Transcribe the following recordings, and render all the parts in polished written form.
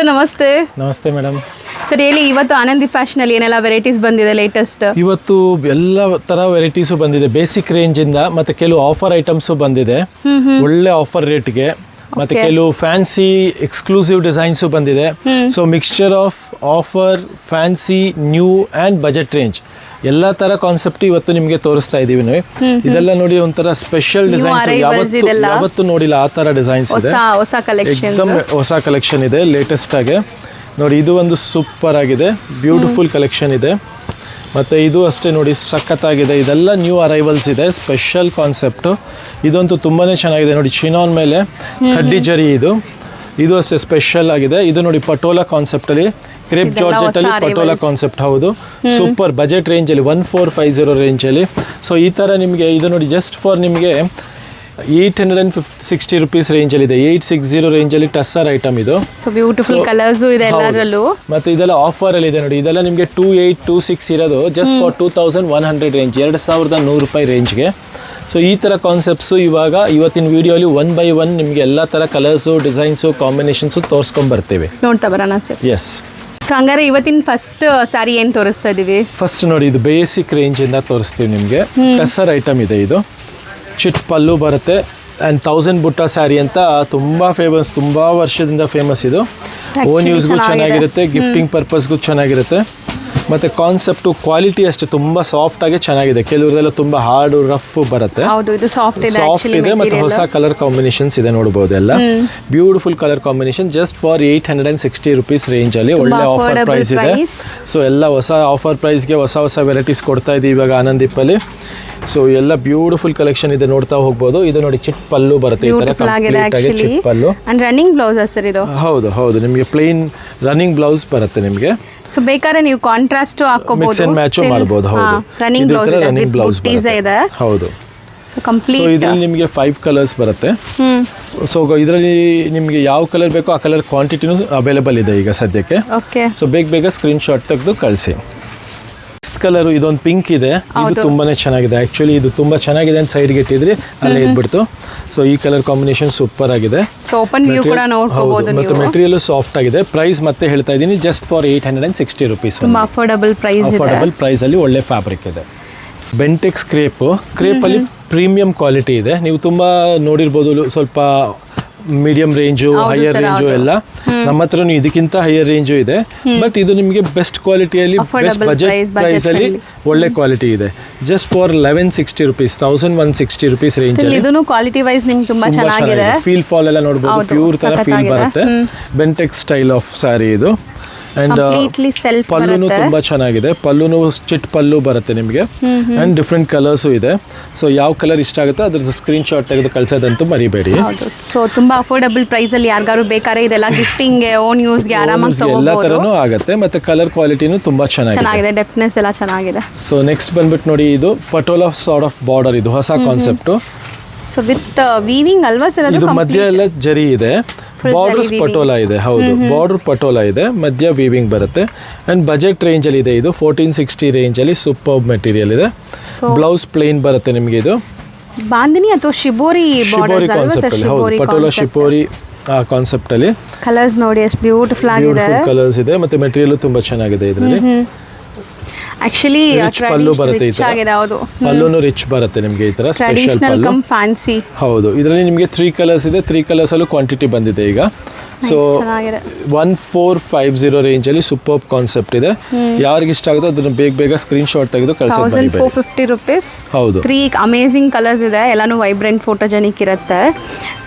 ನಮಸ್ತೆ. ನಮಸ್ತೆ madam. Sir ಹೇಳಿ, ಇವತ್ತು ಆನಂದಿ ಫ್ಯಾಷನ್ ಅಲ್ಲಿ ಏನೆಲ್ಲ ವೆರೈಟೀಸ್ ಬಂದಿದೆ ಲೇಟೆಸ್ಟ್? ಇವತ್ತು ಎಲ್ಲ ತರ ವೆರೈಟೀಸು ಬಂದಿದೆ. ಬೇಸಿಕ್ ರೇಂಜ್ ಇಂದ ಮತ್ತೆ ಕೆಲವು ಆಫರ್ ಐಟಮ್ಸು ಬಂದಿದೆ, ಒಳ್ಳೆ ಆಫರ್ ರೇಟ್ಗೆ. ಮತ್ತೆ ಕೆಲವು ಫ್ಯಾನ್ಸಿ ಎಕ್ಸ್ಕ್ಲೂಸಿವ್ ಡಿಸೈನ್ಸು ಬಂದಿದೆ. So mixture of offer, fancy, new and budget range ಎಲ್ಲ ತರ ಕಾನ್ಸೆಪ್ಟ್ ಇವತ್ತು ನಿಮಗೆ ತೋರಿಸ್ತಾ ಇದೀವಿ ನಾವು. ಇದೆಲ್ಲ ನೋಡಿ ಒಂಥರ ಸ್ಪೆಷಲ್ ಡಿಸೈನ್ಸ್, ಯಾವತ್ತು ನೋಡಿಲ್ಲ ಆ ತರ ಡಿಸೈನ್ಸ್ ಇದೆ. ಎಕ್ದಮ್ ಹೊಸ ಕಲೆಕ್ಷನ್ ಇದೆ, ಲೇಟೆಸ್ಟ್ ಆಗಿ ನೋಡಿ. ಇದು ಒಂದು ಸೂಪರ್ ಆಗಿದೆ, ಬ್ಯೂಟಿಫುಲ್ ಕಲೆಕ್ಷನ್ ಇದೆ. ಮತ್ತು ಇದು ಅಷ್ಟೇ ನೋಡಿ, ಸಖತ್ತಾಗಿದೆ. ಇದೆಲ್ಲ ನ್ಯೂ ಅರೈವಲ್ಸ್ ಇದೆ, ಸ್ಪೆಷಲ್ ಕಾನ್ಸೆಪ್ಟು. ಇದಂತೂ ತುಂಬಾ ಚೆನ್ನಾಗಿದೆ ನೋಡಿ, ಚಿನಾನ್ ಮೇಲೆ ಕಡ್ಡಿ ಜರಿ. ಇದು ಅಷ್ಟೇ ಸ್ಪೆಷಲ್ ಆಗಿದೆ. ಇದು ನೋಡಿ ಪಟೋಲಾ ಕಾನ್ಸೆಪ್ಟಲ್ಲಿ, ಕ್ರೇಪ್ ಜಾರ್ಜೆಟಲ್ಲಿ ಪಟೋಲಾ ಕಾನ್ಸೆಪ್ಟ್. ಹೌದು, ಸೂಪರ್ ಬಜೆಟ್ ರೇಂಜಲ್ಲಿ 1450 ರೇಂಜಲ್ಲಿ. ಸೊ ಈ ಥರ ನಿಮಗೆ ಇದು ನೋಡಿ, ಜಸ್ಟ್ ಫಾರ್ ನಿಮಗೆ 860 ರುಪೀಸ್ ರೇಂಜಲ್ಲಿ ಇದೆ. 860 ರೇಂಜಲ್ಲಿ ಟಸ್ಸರ್ ಐಟಮ್ ಇದು. ಸೊ ಬ್ಯೂಟಿಫುಲ್ ಕಲರ್ಸ್ ಇದೆ ಎಲ್ಲದರಲ್ಲೂ. ಮತ್ತೆ ಇದೆಲ್ಲ ಆಫರಲ್ಲಿ ಇದೆ ನೋಡಿ. ಇದೆಲ್ಲ ನಿಮಗೆ 2826 ಇರೋದು ಜಸ್ಟ್ ಫಾರ್ 2100 ರೇಂಜ್, 2100 ರೂಪಾಯಿ ರೇಂಜ್ಗೆ. ಸೊ ಈ ಥರ ಕಾನ್ಸೆಪ್ಟ್ಸು ಇವತ್ತಿನ ವಿಡಿಯೋಲಿ 1 by 1 ನಿಮಗೆ ಎಲ್ಲ ಥರ ಕಲರ್ಸು, ಡಿಸೈನ್ಸು, ಕಾಂಬಿನೇಷನ್ಸು ತೋರಿಸ್ಕೊಂಡ್ಬರ್ತೀವಿ. ನೋಡ್ತಾ ಬರೋಣ ಸರ್. ಎಸ್. ಸೊ ಹಂಗಾರೆ ಇವತ್ತಿನ ಫಸ್ಟ್ ಸ್ಯಾರಿ ಏನು ತೋರಿಸ್ತಾ ಇದ್ದೀವಿ? ಫಸ್ಟ್ ನೋಡಿ, ಇದು ಬೇಸಿಕ್ ರೇಂಜಿಂದ ತೋರಿಸ್ತೀವಿ ನಿಮಗೆ. ಟಸ್ಸರ್ ಐಟಮ್ ಇದೆ. ಇದು ಚಿಟ್ ಪಲ್ಲು ಬರುತ್ತೆ ಆ್ಯಂಡ್ 1000 ಬುಟ್ಟ ಸ್ಯಾರಿ ಅಂತ ತುಂಬ ಫೇಮಸ್, ತುಂಬ ವರ್ಷದಿಂದ ಫೇಮಸ್. ಇದು ಓನ್ ಯೂಸ್ಗೂ ಚೆನ್ನಾಗಿರುತ್ತೆ, ಗಿಫ್ಟಿಂಗ್ ಪರ್ಪಸ್ಗೂ ಚೆನ್ನಾಗಿರುತ್ತೆ. ಮತ್ತು ಕಾನ್ಸೆಪ್ಟು ಕ್ವಾಲಿಟಿ ಅಷ್ಟೇ ತುಂಬ ಸಾಫ್ಟಾಗಿ ಚೆನ್ನಾಗಿದೆ. ಕೆಲವ್ರದೆಲ್ಲ ತುಂಬ ಹಾರ್ಡು ರಫ್ ಬರುತ್ತೆ, ಸಾಫ್ಟ್ ಇದೆ. ಮತ್ತು ಹೊಸ ಕಲರ್ ಕಾಂಬಿನೇಷನ್ಸ್ ಇದೆ, ನೋಡ್ಬೋದು ಎಲ್ಲ beautiful colour combination. Just for 860 rupees ರೇಂಜಲ್ಲಿ ಒಳ್ಳೆ ಆಫರ್ ಪ್ರೈಸ್ ಇದೆ. ಸೊ ಎಲ್ಲ ಹೊಸ ಆಫರ್ ಪ್ರೈಸ್ಗೆ ಹೊಸ ವೆರೈಟೀಸ್ ಕೊಡ್ತಾ ಇದ್ದೀವಿ ಇವಾಗ ಆನಂದಿಪ್ಪಲ್ಲಿ. ಸೊ ಎಲ್ಲ ಬ್ಯೂಟಿಫುಲ್ ಕಲೆಕ್ಷನ್ ಇದೆ, ನೋಡ್ತಾ ಹೋಗ್ಬೋದು. ಇದು ನೋಡಿ ಚಿಟ್ ಪಲ್ಲು ಬರುತ್ತೆ, ಈ ತರ ಕಂಪ್ಲೀಟ್ ಆಗಿ ಚಿಟ್ ಪಲ್ಲು. ರನ್ನಿಂಗ್ ಬ್ಲೌಸ್ ಸರ್ ಇದು? ಹೌದು, ನಿಮಗೆ ಪ್ಲೇನ್ ರನ್ನಿಂಗ್ ಬ್ಲೌಸ್ ಬರುತ್ತೆ ನಿಮಗೆ. ಸೊ ಬೇಕಾದ್ರೆ ನೀವು ಕಾಂಟ್ರಾಸ್ಟ್ ಹಾಕೋಬಹುದು, ಮಿಕ್ಸ್ ಅಂಡ್ ಮ್ಯಾಚ್ ಮಾಡಬಹುದು. ಹೌದು, ರನ್ನಿಂಗ್ ಬ್ಲೌಸ್ ಇದೆ. ಹೌದು. ಸೊ ಕಂಪ್ಲೀಟ್ ಇದರಲ್ಲಿ ನಿಮಗೆ 5 ಕಲರ್ಸ್ ಬರುತ್ತೆ. ಸೊ ಇದರಲ್ಲಿ ನಿಮಗೆ ಯಾವ ಕಲರ್ ಬೇಕೋ ಆ ಕಲರ್ ಕ್ವಾಂಟಿಟಿನೂ ಅವೈಲೇಬಲ್ ಇದೆ ಈಗ ಸದ್ಯಕ್ಕೆ. ಸೊ ಬೇಗ ಸ್ಕ್ರೀನ್ ಶಾಟ್ ತೆಗೆದು ಕಳಿಸಿ. ಕಲರ್ ಇದೊಂದು ಪಿಂಕ್ ಇದೆ, ಇದು ತುಂಬಾನೇ ಚೆನ್ನಾಗಿದೆ. ಆಕ್ಚುಲಿ ಇದು ತುಂಬಾ ಚೆನ್ನಾಗಿದೆ ಅಂತ ಸೈಡ್ಗೆ ಇಟ್ಟಿದ್ರಿ, ಅಲ್ಲೇ ಇದ್ಬಿಡ್ತು. ಸೊ ಈ ಕಲರ್ ಕಾಂಬಿನೇಷನ್ ಸೂಪರ್ ಆಗಿದೆ. ಸೊ ಓಪನ್ ವ್ಯೂ ಕೂಡ ನೋಡ್ಕೋಬಹುದು. ಮತ್ತೆ ಮೆಟೀರಿಯಲ್ ಸಾಫ್ಟ್ ಆಗಿದೆ. ಪ್ರೈಸ್ ಮತ್ತೆ ಹೇಳ್ತಾ ಇದ್ದೀನಿ, ಜಸ್ಟ್ ಫಾರ್ 860 ರುಪೀಸ್. ತುಂಬಾ ಅಫೋರ್ಡಬಲ್ ಪ್ರೈಸ್ ಅಲ್ಲಿ ಒಳ್ಳೆ ಫ್ಯಾಬ್ರಿಕ್ ಇದೆ. ಬೆಂಟೆಕ್ಸ್ ಕ್ರೇಪ್ ಅಲ್ಲಿ ಪ್ರೀಮಿಯಂ ಕ್ವಾಲಿಟಿ ಇದೆ. ನೀವು ತುಂಬಾ ನೋಡಿರ್ಬೋದು, ಸ್ವಲ್ಪ ಮೀಡಿಯಂ ರೇಂಜು, ಹೈಯರ್ ರೇಂಜು ಎಲ್ಲ. ನಮ್ಮ ಹತ್ರ ಇದಕ್ಕಿಂತ ಹೈಯರ್ ರೇಂಜು ಇದೆ. ಬಟ್ ಇದು ನಿಮಗೆ ಬೆಸ್ಟ್ ಕ್ವಾಲಿಟಿಯಲ್ಲಿ, ಬೆಸ್ಟ್ ಬಜೆಟ್ ಪ್ರೈಸ್ ಅಲ್ಲಿ ಒಳ್ಳೆ ಕ್ವಾಲಿಟಿ ಇದೆ. Just for 1160 rupees, 1160 rupees range ಅಲ್ಲಿ. ಇದನ್ನು ಕ್ವಾಲಿಟಿ ವೈಸ್ ನಿಮಗೆ ತುಂಬಾ ಚೆನ್ನಾಗಿದೆ. ಫೀಲ್ ಫಾಲ್ ಎಲ್ಲ ನೋಡಬಹುದು, ಪ್ಯೂರ್ ತರ ಫೀಲ್ ಬರುತ್ತೆ. ಬೆಂಟೆಕ್ಸ್ ಸ್ಟೈಲ್ ಆಫ್ ಸ್ಯಾರಿ ಇದು. ಅಂಡ್ ಪಲ್ಲುನು ತುಂಬಾ ಚೆನ್ನಾಗಿದೆ. ಪಲ್ಲುನು ಚಿಟ್ ಪಲ್ಲು ಬರುತ್ತೆ ನಿಮಗೆ, ಅಂಡ್ ಡಿಫ್ರೆಂಟ್ ಕಲರ್ಸು ಇದೆ. ಸೊ ಯಾವ ಕಲರ್ ಇಷ್ಟ ಆಗುತ್ತೋ ಅದ್ರದ್ದು ಸ್ಕ್ರೀನ್ ಶಾಟ್ ತೆಗೆದು ಕಳ್ಸೋದಂತೂ ಮರಿಬೇಡಿ. ಸೊ ತುಂಬಾ ಅಫೋರ್ಡಬಲ್ ಪ್ರೈಸ್ ಅಲ್ಲಿ ಯಾರಿಗಾರು ಬೇಕಾದ್ರೆ ಇದೆಲ್ಲ ಗಿಫ್ಟಿಂಗ್, ಓನ್ ಯೂಸ್ ಗೆ ಆರಾಮಾಗಿ ಎಲ್ಲ ತರನೂ ಆಗುತ್ತೆ. ಮತ್ತೆ ಕಲರ್ ಕ್ವಾಲಿಟಿನೂ ತುಂಬಾ ಚೆನ್ನಾಗಿದೆ, ಡೆಪ್ನೆಸ್ ಎಲ್ಲ ಚೆನ್ನಾಗಿದೆ. ಸೊ ನೆಕ್ಸ್ಟ್ ಬಂದ್ಬಿಟ್ಟು ನೋಡಿ, ಇದು ಪಟೋಲಾ ಸಾರ್ಟ್ ಆಫ್ ಬಾರ್ಡರ್. ಇದು ಹೊಸ ಕಾನ್ಸೆಪ್ಟ್. ಸೊ ವಿತ್ ವೀವಿಂಗ್ ಅಲ್ವಾ ಸರ್? ಇದು ಮಧ್ಯ ಎಲ್ಲ ಜರಿ ಇದೆ, ಬಾರ್ಡರ್ ಪಟೋಲಾ ಇದೆ. ಹೌದು, ಬಾರ್ಡರ್ ಪಟೋಲಾ ಇದೆ, ಮಧ್ಯ ವೀವಿಂಗ್ ಬರುತ್ತೆ. ಅಂಡ್ ಬಜೆಟ್ ರೇಂಜ್ ಅಲ್ಲಿ ಇದೆ. ಇದು 1460 ರೇಂಜ್ ಅಲ್ಲಿ ಸೂಪರ್ ಮೆಟೀರಿಯಲ್ ಇದೆ. ಬ್ಲೌಸ್ ಪ್ಲೇನ್ ಬರುತ್ತೆ ನಿಮಗೆ. ಇದು ಬಾಂದಿನಿ ಅಥವಾ ಶಿಬೋರಿ ಕಾನ್ಸೆಪ್ಟ್ ಅಲ್ಲಿ. ಹೌದು, ಪಟೋಲಾ ಶಿಬೋರಿ ಕಾನ್ಸೆಪ್ಟ್ ಅಲ್ಲಿ. ಕಲರ್ಸ್ ನೋಡಿ ಎಷ್ಟು ಬ್ಯೂಟಿಫುಲ್ ಆಗಿದೆ, ಕಲರ್ಸ್ ಇದೆ. ಮತ್ತೆ ಮೆಟೀರಿಯಲ್ ತುಂಬಾ ಚೆನ್ನಾಗಿದೆ ಇದರಲ್ಲಿ. ಆಕ್ಚುಲಿ ರಿಚ್ ಪಲ್ಲು ಬರುತ್ತೆ, ಈ ತರ ಪಲ್ಲುನು ರಿಚ್ ಬರುತ್ತೆ ನಿಮಗೆ, ಈ ತರ ಸ್ಪೆಷಲ್ ಪಲ್ಲು. ಫ್ಯಾನ್ಸಿ. ಹೌದು, ಇದರಲ್ಲಿ ನಿಮಗೆ 3 ಕಲರ್ಸ್ ಇದೆ. 3 ಕಲರ್ಸ್ ಅಲ್ಲೂ ಕ್ವಾಂಟಿಟಿ ಬಂದಿದೆ ಈಗ. ಸೊ 1450 ರೇಂಜ್ ಅಲ್ಲಿ ಸೂಪರ್ ಕಾನ್ಸೆಪ್ಟ್ ಇದೆ. ಯಾರಿಗೆ ಇಷ್ಟ ಆಗುತ್ತೋ ಅದನ್ನ ಬೇಗ ಸ್ಕ್ರೀನ್ ಶಾಟ್ ತೆಗೆದು ಕಳಿಸೋದು. 1450 ರುಪೀಸ್. ಹೌದು, 3 ಅಮೇಸಿಂಗ್ ಕಲರ್ಸ್ ಇದೆ, ಎಲ್ಲಾನು ವೈಬ್ರೆಂಟ್ ಫೋಟೋಜೆನಿಕ್ ಇರುತ್ತೆ.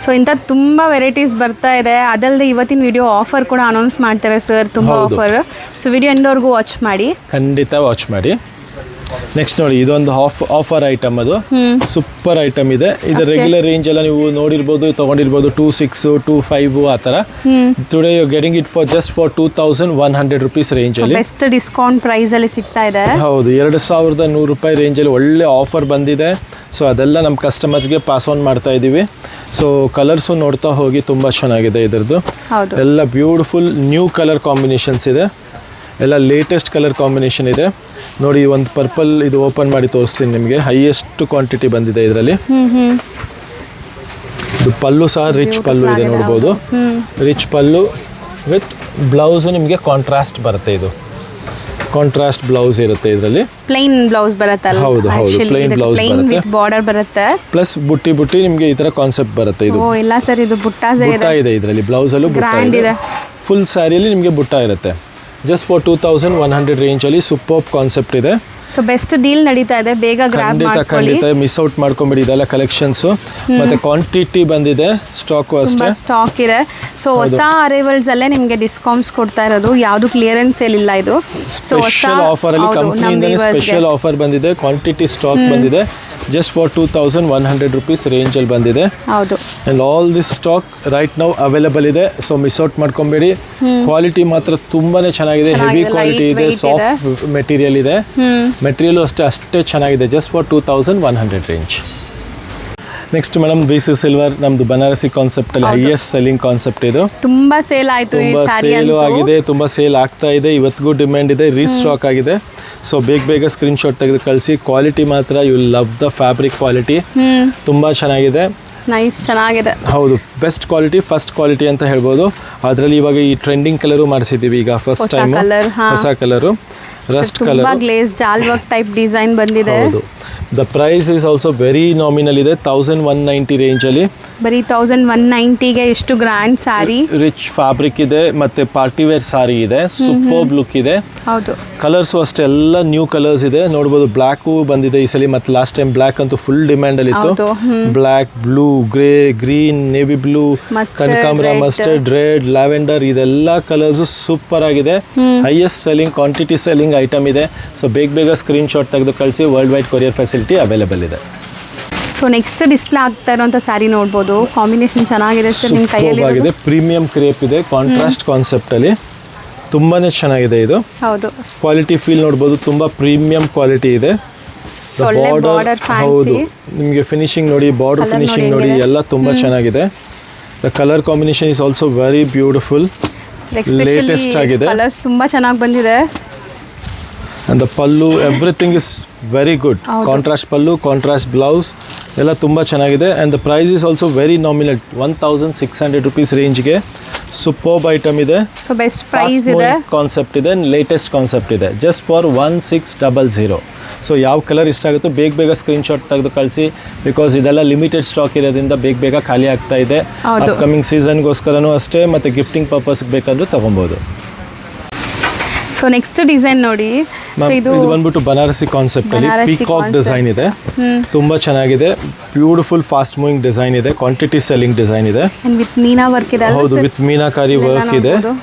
ಸೊ ಇಂಥ ತುಂಬಾ ವೆರೈಟೀಸ್ ಬರ್ತಾ ಇದೆ. ಅದಲ್ಲದೆ ಇವತ್ತಿನ ವಿಡಿಯೋ ಆಫರ್ ಕೂಡ ಅನೌನ್ಸ್ ಮಾಡ್ತಾರೆ ಸರ್, ತುಂಬಾ ಆಫರ್. ಸೊ ವಿಡಿಯೋ ಎಂಡವರೆಗೂ ವಾಚ್ ಮಾಡಿ, ಖಂಡಿತ ವಾಚ್ ಮಾಡಿ. ನೆಕ್ಸ್ಟ್ ನೋಡಿ, ಇದೊಂದು ಆಫರ್ ಐಟಮ್. ಅದು ಸೂಪರ್ ಐಟಮ್ ಇದೆ. ಇದು ರೆಗ್ಯುಲರ್ ರೇಂಜ್ ಎಲ್ಲ ನೀವು ನೋಡಿರ್ಬೋದು, ತಗೊಂಡಿರ್ಬೋದು, 2600, 2500 ಆ ಥರ. Today you getting it for just for 2100 rupees range ಅಲ್ಲಿ. ಬೆಸ್ಟ್ ಡಿಸ್ಕೌಂಟ್ ಪ್ರೈಸ್ ಅಲ್ಲಿ ಸಿಗ್ತಾ ಇದೆ. ಹೌದು, 2100 ರೂಪಾಯಿ ರೇಂಜ್ ಅಲ್ಲಿ ಒಳ್ಳೆ ಆಫರ್ ಬಂದಿದೆ. ಸೊ ಅದೆಲ್ಲ ನಮ್ಮ ಕಸ್ಟಮರ್ಸ್ಗೆ ಪಾಸ್ ಆನ್ ಮಾಡ್ತಾ ಇದ್ದೀವಿ. ಸೊ ಕಲರ್ಸು ನೋಡ್ತಾ ಹೋಗಿ, ತುಂಬ ಚೆನ್ನಾಗಿದೆ ಇದರದ್ದು. ಎಲ್ಲ ಬ್ಯೂಟಿಫುಲ್ ನ್ಯೂ ಕಲರ್ ಕಾಂಬಿನೇಷನ್ಸ್ ಇದೆ, ಎಲ್ಲ ಲೇಟೆಸ್ಟ್ ಕಲರ್ ಕಾಂಬಿನೇಷನ್ ಇದೆ ನೋಡಿ. ಒಂದು ಪರ್ಪಲ್, ಇದು ಓಪನ್ ಮಾಡಿ ತೋರಿಸ್ತೀನಿ ನಿಮಗೆ. ಹೈಯೆಸ್ಟ್ ಕ್ವಾಂಟಿಟಿ ಬಂದಿದೆ ಇದರಲ್ಲಿ. ಇದು ಪಲ್ಲು ಸಹ ರಿಚ್ ಪಲ್ಲು ಇದೆ, ನೋಡ್ಬೋದು. ರಿಚ್ ಪಲ್ಲು ವಿತ್ ಬ್ಲೌಸು ನಿಮಗೆ ಕಾಂಟ್ರಾಸ್ಟ್ ಬರುತ್ತೆ. ಇದು ಕಾಂಟ್ರಾಸ್ಟ್ ಬ್ಲೌಸ್ ಇರುತ್ತೆ ಇದರಲ್ಲಿ. ಪ್ಲೈನ್ ಬ್ಲೌಸ್ ಬರುತ್ತಲ್ಲ. ಹೌದು ಹೌದು, ಪ್ಲೈನ್ ಬ್ಲೌಸ್ ಬರುತ್ತೆ. ವಿತ್ ಬಾರ್ಡರ್ ಬರುತ್ತೆ. ಪ್ಲಸ್ ಬುಟ್ಟಿ ನಿಮಗೆ ಈ ತರ ಕಾನ್ಸೆಪ್ಟ್ ಬರುತ್ತೆ. ಇದು ಓ ಇಲ್ಲ ಸರ್, ಇದು ಬುಟ್ಟ ಇದೆ ಇದರಲ್ಲಿ. ಬ್ಲೌಸ್ ಅಲ್ಲೂ ಬುಟ್ಟ ಇದೆ. ಫುಲ್ ಸ್ಯಾರಿಯಲ್ಲಿ ನಿಮಗೆ ಬುಟ್ಟ ಇರುತ್ತೆ. ಜಸ್ಟ್ ಫಾರ್ 2100 ರೇಂಜ್ ಅಲ್ಲಿ ಸೂಪರ್ ಕಾನ್ಸೆಪ್ಟ್ ಇದೆ. ಸೊ ಬೆಸ್ಟ್ ಡೀಲ್ ನಡೀತಾ ಇದೆ, ಬೇಗ ಗ್ರಾಬ್ ಮಾಡ್ಕೊಳ್ಳಿ. ಖಂಡಿತ ಮಿಸ್ ಔಟ್ ಮಾಡ್ಕೊಂಬಿಡಿ. ಇದೆಲ್ಲ ಕಲೆಕ್ಷನ್ಸ್ ಮತ್ತೆ ಕ್ವಾಂಟಿಟಿ ಬಂದಿದೆ, ಸ್ಟಾಕ್ ಅಷ್ಟೇ ಸ್ಟಾಕ್ ಇದೆ. ಸೊ ಹೊಸ ಅರೈವಲ್ಸ್ ಅಲ್ಲೇ ನಿಮಗೆ ಡಿಸ್ಕೌಂಟ್ಸ್ ಕೊಡ್ತಾ ಇರೋದು, ಯಾವುದು ಕ್ಲಿಯರೆನ್ಸ್ ಸೇಲ್ ಇಲ್ಲ ಇದು. ಸ್ಪೆಷಲ್ ಆಫರ್ ಅಲ್ಲಿ ಕಂಪನಿಯಿಂದ ಸ್ಪೆಷಲ್ ಆಫರ್ ಬಂದಿದೆ, ಕ್ವಾಂಟಿಟಿ ಸ್ಟಾಕ್ ಬಂದಿದೆ. ಜಸ್ಟ್ ಫಾರ್ 2100 rupees ರೇಂಜ್ ಅಲ್ಲಿ ಬಂದಿದೆ. ಹೌದು, and all this stock right now available ಇದೆ. ಸೊ ಮಿಸ್ ಔಟ್ ಮಾಡ್ಕೊಂಬೇಡಿ. ಕ್ವಾಲಿಟಿ ಮಾತ್ರ ತುಂಬಾನೇ ಚೆನ್ನಾಗಿದೆ, ಹೆವಿ ಕ್ವಾಲಿಟಿ ಇದೆ, ಸಾಫ್ಟ್ ಮೆಟೀರಿಯಲ್ ಇದೆ. ಮೆಟೀರಿಯಲ್ ಅಷ್ಟೇ ಚೆನ್ನಾಗಿದೆ. Just for 2100 range. Next madam BC silver, ನಮ್ದು ಬನಾರಸಿ ಕಾನ್ಸೆಪ್ಟ್ ಅಲ್ಲಿ ಹೈಯೆಸ್ಟ್ ಸೆಲ್ಲಿಂಗ್ ಕಾನ್ಸೆಪ್ಟ್ ಇದು. ತುಂಬಾ ಸೇಲ್ ಆಯ್ತು, ತುಂಬಾ ಸೇಲ್ ಆಗಿದೆ, ತುಂಬಾ ಸೇಲ್ ಆಗ್ತಾ ಇದೆ. ಇವತ್ತಿಗೂ ಡಿಮ್ಯಾಂಡ್ ಇದೆ, ರೀಸ್ಟಾಕ್ ಆಗಿದೆ. ಸೊ ಬೇಗ ಸ್ಕ್ರೀನ್ ಶಾಟ್ ತೆಗೆದು ಕಳಿಸಿ. ಕ್ವಾಲಿಟಿ ಮಾತ್ರ you love the fabric quality, ತುಂಬಾ ಚೆನ್ನಾಗಿದೆ. ನೈಸ್, ಚೆನ್ನಾಗಿದೆ. ಹೌದು, ಬೆಸ್ಟ್ ಕ್ವಾಲಿಟಿ, ಫಸ್ಟ್ ಕ್ವಾಲಿಟಿ ಅಂತ ಹೇಳ್ಬೋದು. ಅದರಲ್ಲಿ ಇವಾಗ ಈ ಟ್ರೆಂಡಿಂಗ್ ಕಲರು ಮಾಡಿಸಿದ್ದೀವಿ ಈಗ ಫಸ್ಟ್ ಟೈಮ್. ಹೊಸ ಕಲರು, ರಸ್ಟ್ ಕಲರ್, ಗ್ಲೇಸ್ ಜಾಲ್ ವರ್ಕ್ ಟೈಪ್ ಡಿಸೈನ್ ಬಂದಿದೆ. ಹೌದು. The price is also very nominal ಇದೆ, 1190 ರೇಂಜ್ ಅಲ್ಲಿ. ಬರೀ 1190ಗೆ ಎಷ್ಟು ಗ್ರ್ಯಾಂಡ್ ಸ್ಯಾರಿ. ರಿಚ್ ಫ್ಯಾಬ್ರಿಕ್ ಇದೆ, ಮತ್ತೆ ಪಾರ್ಟಿ ವೇರ್ ಸಾರಿ ಇದೆ, ಸೂಪರ್ಬ್ ಲುಕ್ ಇದೆ. ಹೌದು, ಕಲರ್ಸು ಅಷ್ಟೇ ಎಲ್ಲ ನ್ಯೂ ಕಲರ್ಸ್ ಇದೆ. ನೋಡ್ಬೋದು ಬ್ಲ್ಯಾಕು ಬಂದಿದೆ ಈ ಸಲ, ಮತ್ತೆ ಲಾಸ್ಟ್ ಟೈಮ್ ಬ್ಲ್ಯಾಕ್ ಅಂತೂ ಫುಲ್ ಡಿಮ್ಯಾಂಡ್ ಅಲ್ಲಿ ಇತ್ತು. Black, blue, grey, green, navy blue, ಕನಕಾಂಬರ, ಮಸ್ಟರ್ಡ್, ರೆಡ್, ಲ್ಯಾವೆಂಡರ್, ಇದೆಲ್ಲ ಕಲರ್ಸು ಸೂಪರ್ ಆಗಿದೆ. Highest selling, quantity selling item ಇದೆ. ಸೊ ಬೇಗ ಸ್ಕ್ರೀನ್ ಶಾಟ್ ತೆಗೆದು ಕಳಿಸಿ. World wide courier facility available ಇದೆ. ಸೊ ನೆಕ್ಸ್ಟ್ ಡಿಸ್ಪ್ಲೇ ಆಗ್ತಾ ಇರುವಂತ ಸ್ಯಾರಿ ನೋಡ್ಬೋದು. ಕಾಂಬಿನೇಷನ್ ಚೆನ್ನಾಗಿದೆ ಸರ್, ನಿಮ್ಮ ಕೈಯಲ್ಲಿ ಆಗಿದೆ. ಪ್ರೀಮಿಯಂ ಕ್ರೇಪ್ ಇದೆ, ಕಾಂಟ್ರಾಸ್ಟ್ ಕಾನ್ಸೆಪ್ಟ್ ಅಲ್ಲಿ, ತುಂಬಾನೇ ಚೆನ್ನಾಗಿದೆ ಇದು. ಹೌದು, ಕ್ವಾಲಿಟಿ ಫೀಲ್ ನೋಡ್ಬೋದು, ತುಂಬಾ ಪ್ರೀಮಿಯಂ ಕ್ವಾಲಿಟಿ ಇದೆ. ಬಾರ್ಡರ್, ಹೌದು, ನಿಮಗೆ ಫಿನಿಶಿಂಗ್ ನೋಡಿ, ಬಾರ್ಡರ್ ಫಿನಿಶಿಂಗ್ ನೋಡಿ, ಎಲ್ಲ ತುಂಬಾ ಚೆನ್ನಾಗಿದೆ. The colour combination is also very beautiful, latest ಆಗಿದೆ. ಕಲರ್ಸ್ ತುಂಬಾ ಚೆನ್ನಾಗಿ ಬಂದಿದೆ. and the pallu everything is very good. Contrast pallu, contrast blouse ಎಲ್ಲ ತುಂಬಾ ಚೆನ್ನಾಗಿದೆ. and the price is also very nominal, 1600 rupees range ಗೆ ಸೂಪರ್ಬ್ ಐಟಮ್ ಇದೆ. So best price ಇದೆ, ಕಾನ್ಸೆಪ್ಟ್ ಇದೆ, ಲೇಟೆಸ್ಟ್ ಕಾನ್ಸೆಪ್ಟ್ ಇದೆ. Just for 1600. ಸೊ ಯಾವ colour ಇಷ್ಟ ಆಗುತ್ತೋ ಬೇಗ ಸ್ಕ್ರೀನ್ ಶಾಟ್ ತೆಗೆದು ಕಳಿಸಿ. ಬಿಕಾಸ್ ಇದೆಲ್ಲ ಲಿಮಿಟೆಡ್ ಸ್ಟಾಕ್ ಇರೋದ್ರಿಂದ ಬೇಗ ಖಾಲಿ ಆಗ್ತಾ ಇದೆ. ಅಪ್ಕಮಿಂಗ್ ಸೀಸನ್ಗೋಸ್ಕರನೂ ಅಷ್ಟೇ, ಮತ್ತು ಗಿಫ್ಟಿಂಗ್ ಪರ್ಪಸ್ಗೆ ಬೇಕಾದರೂ ತೊಗೊಬೋದು. ಸೊ ನೆಕ್ಸ್ಟ್ ಡಿಸೈನ್ ನೋಡಿ. ಇದು ಬಂದ್ಬಿಟ್ಟು ಬನಾರಸಿ ಕಾನ್ಸೆಪ್ಟ್ ಅಲ್ಲಿ ಪೀಕಾಕ್ ಡಿಸೈನ್ ಇದೆ, ತುಂಬಾ ಚೆನ್ನಾಗಿದೆ. ಬ್ಯೂಟಿಫುಲ್ ಫಾಸ್ಟ್ ಮೂವಿಂಗ್ ಡಿಸೈನ್ ಇದೆ, ಕ್ವಾಂಟಿಟಿ ಸೆಲ್ಲಿಂಗ್ ಡಿಸೈನ್ ಇದೆ. ವಿತ್ ಮೀನಾ ವರ್ಕ್ ಇದೆ. ಹೌದು, ವಿತ್ ಮೀನಾಕಾರಿ ವರ್ಕ್ ಇದೆ.